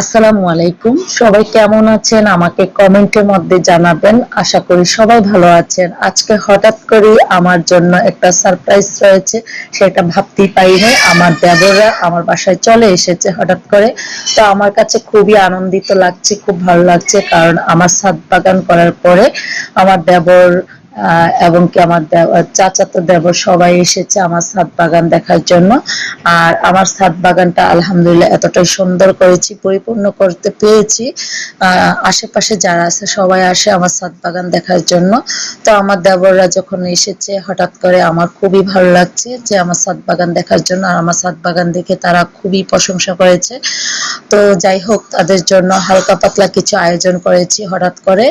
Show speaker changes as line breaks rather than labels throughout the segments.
আসসালামু আলাইকুম। সবাই কেমন আছেন আমাকে কমেন্টের মধ্যে জানাবেন। আশা করি সবাই ভালো আছেন। আজকে হঠাৎ করে আমার জন্য একটা সারপ্রাইজ রয়েছে, সেটা ভাবতেই পারিনি। আমার দেবররা আমার বাসায় চলে এসেছে হঠাৎ করে। তো আমার কাছে খুবই আনন্দিত লাগছে, খুব ভালো লাগছে, কারণ আমার ছাদ বাগান করার পরে আমার দেবর এবং কি আমার চাচাতো দেবর সবাই এসেছে আমার ছাদ বাগান দেখার জন্য। আর আমার ছাদ বাগানটা আলহামদুলিল্লাহ এতটাই সুন্দর করেছি, পরিপূর্ণ করতে পেরেছি। আশেপাশে যারা আছে সবাই আসে আমার ছাদ বাগান দেখার জন্য। তো আমার দেবররা যখন এসেছে হঠাৎ করে, আমার খুবই ভালো লাগছে যে আমার ছাদ বাগান দেখার জন্য। আর আমার ছাদ বাগান দেখে তারা খুবই প্রশংসা করেছে। তো যাই হোক, তাদের জন্য হালকা পাতলা কিছু আয়োজন করেছি হঠাৎ করে।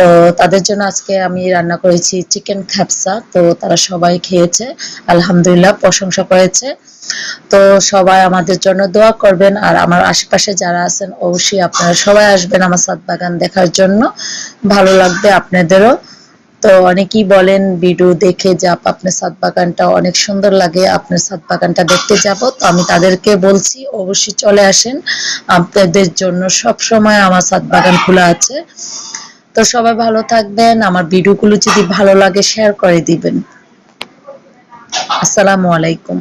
তো তাদের জন্য আজকে আমি রান্না করেছি চিকেন খ্যাপসা। তো তারা সবাই খেয়েছে, আলহামদুলিল্লাহ প্রশংসা করেছে। তো সবাই আমাদের জন্য দোয়া করবেন। আর আমার আশেপাশে যারা আছেন অবশ্যই আপনারা সবাই আসবেন আমার ছাদ বাগান দেখার জন্য, ভালো লাগবে আপনাদেরও। তো অনেকেই বলেন ভিডিও দেখে যে আপা আপনার ছাদ বাগানটা অনেক সুন্দর লাগে, আপনার ছাদ বাগানটা দেখতে যাব। তো আমি তাদেরকে বলছি অবশ্যই চলে আসেন, আপনাদের জন্য সব সময় আমার ছাদ বাগান খোলা আছে। তো সবাই ভালো থাকবেন, আমার ভিডিওগুলো যদি ভালো লাগে শেয়ার করে দিবেন। আসসালামু আলাইকুম।